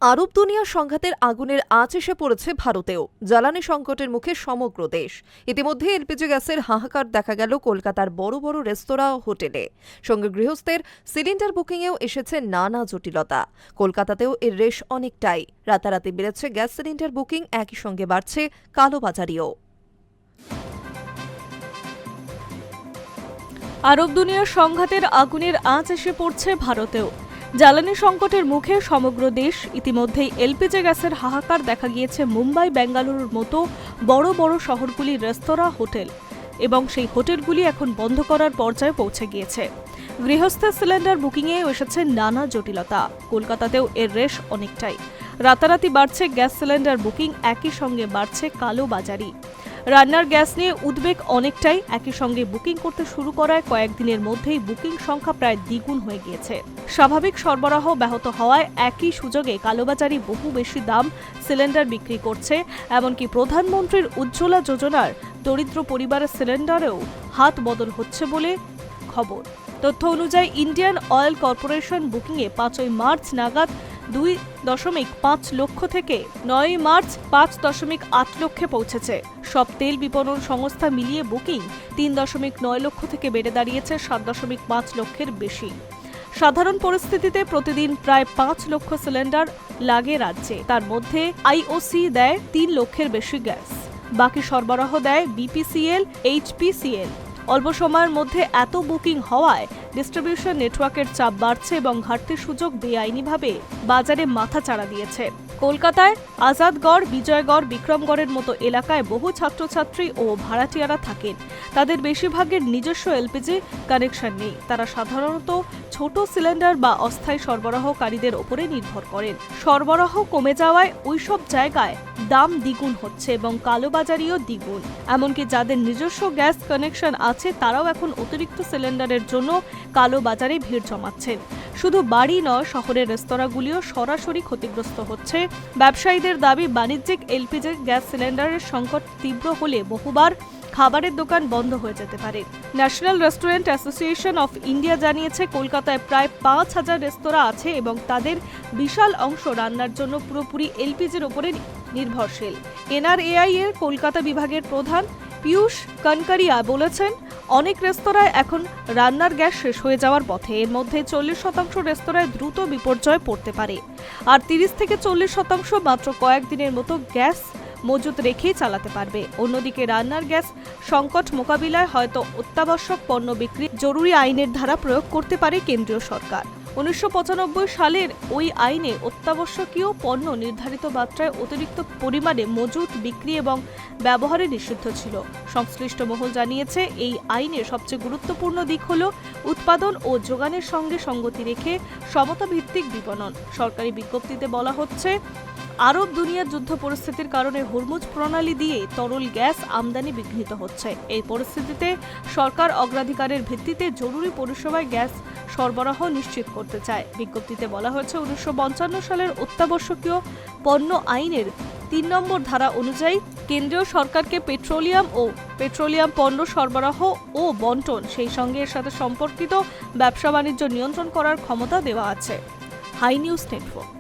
আরব দুনিয়ার সংঘাতের আগুনের আঁচ এসে পড়েছে ভারতেও। জ্বালানি সংকটের মুখে সমগ্র দেশ। ইতিমধ্যে এলপিজি গ্যাসের হাহাকার দেখা গেল কলকাতার বড় বড় রেস্তোরাঁ ও হোটেলে। সঙ্গে গৃহস্থের সিলিন্ডার বুকিংয়েও এসেছে নানা জটিলতা। কলকাতাতেও এর রেশ অনেকটাই। রাতারাতি বেড়েছে গ্যাস সিলিন্ডার বুকিং, একই সঙ্গে বাড়ছে কালোবাজারিও। আরব দুনিয়ার সংঘাতের আগুনের আঁচ এসে পড়ছে ভারতেও। জ্বালানি সংকটের মুখে সমগ্র দেশ। ইতিমধ্যেই এলপিজি গ্যাসের হাহাকার দেখা গিয়েছে মুম্বাই, বেঙ্গালুরুর মতো বড় বড় শহরগুলির রেস্তোরাঁ, হোটেল, এবং সেই হোটেলগুলি এখন বন্ধ করার পর্যায়ে পৌঁছে গিয়েছে। গৃহস্থের সিলিন্ডার বুকিংয়েও এসেছে নানা জটিলতা। কলকাতাতেও এর রেশ অনেকটাই। রাতারাতি বাড়ছে গ্যাস সিলিন্ডার বুকিং, একই সঙ্গে বাড়ছে কালোবাজারি। রান্নার গ্যাস নিয়ে উদ্বেগ অনেকটাই। একই সঙ্গে বুকিং করতে শুরু করায় কয়েকদিনের মধ্যেই বুকিং সংখ্যা প্রায় দ্বিগুণ হয়ে গিয়েছে। স্বাভাবিক সরবরাহ ব্যাহত হওয়ায় একই সুযোগে কালোবাজারি বহু বেশি দাম সিলিন্ডার বিক্রি করছে। এমনকি প্রধানমন্ত্রীর উজ্জ্বলা যোজনার দরিদ্র পরিবারের সিলিন্ডারেও হাত বদল হচ্ছে বলে খবর। তথ্য অনুযায়ী ইন্ডিয়ান অয়েল কর্পোরেশন বুকিংয়ে 5 মার্চ নাগাদ 2.5 লক্ষ থেকে 9 মার্চ 5.8 লক্ষে পৌঁছেছে। সব তেল বিপণন সংস্থা মিলিয়ে বুকিং 3.9 লক্ষ থেকে বেড়ে দাঁড়িয়েছে 7.5 লক্ষের বেশি। সাধারণ পরিস্থিতিতে প্রতিদিন প্রায় 5 লক্ষ সিলিন্ডার লাগে রাজ্যে। তার মধ্যে আইওসি দেয় 3 লক্ষের বেশি গ্যাস, বাকি সরবরাহ দেয় বিপিসিএল, এইচপিসিএল। অল্প সময়ের মধ্যে এত বুকিং হওয়ায় ডিস্ট্রিবিউশন নেটওয়ার্কের চাপ বাড়ছে এবং ঘাটতির সুযোগ বেআইনিভাবে বাজারে মাথা চাড়া দিয়েছে। কলকাতায় আজাদগড়, বিজয়গড়, বিক্রমগড়ের মতো এলাকায় বহু ছাত্রছাত্রী ও ভাড়াটিয়ারা থাকেন। তাদের বেশিরভাগের নিজস্ব এলপিজি কানেকশন নেই। তারা সাধারণত ছোট সিলিন্ডার বা অস্থায়ী সরবরাহকারীদের ওপরে নির্ভর করেন। সরবরাহ কমে যাওয়ায় ওইসব জায়গায় দাম দ্বিগুণ হচ্ছে এবং কালোবাজারিও দ্বিগুণ। এমনকি যাদের নিজস্ব গ্যাস কানেকশন আছে তারাও এখন অতিরিক্ত সিলিন্ডারের জন্য কালোবাজারে ভিড় জমাচ্ছেন। শুধু বাড়ি নয়, শহরের রেস্তোরাঁগুলিও সরাসরি ক্ষতিগ্রস্ত হচ্ছে। ব্যবসায়ীদের দাবি, বাণিজ্যিক এলপিজি গ্যাস সিলিন্ডারের সংকট তীব্র হলে বহুবার খাবারের দোকান বন্ধ হয়ে যেতে পারে। National restaurant association of India জানিয়েছে, কলকাতায় প্রায় 5,000 রেস্তোরাঁ আছে এবং তাদের বিশাল অংশ রান্নার জন্য পুরোপুরি এলপিজির উপরে নির্ভরশীল। এনআরএআই এর কলকাতা বিভাগের প্রধান পীয়ূষ কানকারিয়া বলেছেন, অনেক রেস্তোরাঁয় এখন রান্নার গ্যাস শেষ হয়ে যাওয়ার পথে। এর মধ্যে 40% রেস্তোরাঁয় দ্রুত বিপর্যয় পড়তে পারে, আর 30 থেকে 40% মাত্র কয়েকদিনের মতো গ্যাস মজুত রেখেই চালাতে পারবে। অন্যদিকে রান্নার গ্যাস সংকট মোকাবিলায় হয়তো অত্যাবশ্যক পণ্য বিক্রি জরুরি আইনের ধারা প্রয়োগ করতে পারে কেন্দ্রীয় সরকার। 1995 সালের ওই আইনে অত্যাবশ্যকীয় পণ্য নির্ধারিত মাত্রায় অতিরিক্ত পরিমাণে মজুত, বিক্রি এবং ব্যবহারে নিষিদ্ধ ছিল। সংশ্লিষ্ট মহল জানিয়েছে, এই আইনের সবচেয়ে গুরুত্বপূর্ণ দিক হল উৎপাদন ও যোগানের সঙ্গে সঙ্গতি রেখে সমতা ভিত্তিক বিপণন। সরকারি বিজ্ঞপ্তিতে বলা হচ্ছে, আরব দুনিয়ার যুদ্ধ পরিস্থিতির কারণে হরমুজ প্রণালী দিয়ে তরল গ্যাস আমদানি বিঘ্নিত হচ্ছে। এই পরিস্থিতিতে সরকার অগ্রাধিকারের ভিত্তিতে জরুরি পরিষেবায় গ্যাস সরবরাহ নিশ্চিত করতে চায়। বিজ্ঞপ্তিতে বলা হয়েছে, 1955 সালের অত্যাবশ্যকীয় পণ্য আইনের 3 নম্বর ধারা অনুযায়ী কেন্দ্রীয় সরকারকে পেট্রোলিয়াম পণ্য সরবরাহ ও বন্টন, সেই সঙ্গে এর সাথে সম্পর্কিত ব্যবসা বাণিজ্য নিয়ন্ত্রণ করার ক্ষমতা দেওয়া আছে। Hi News network.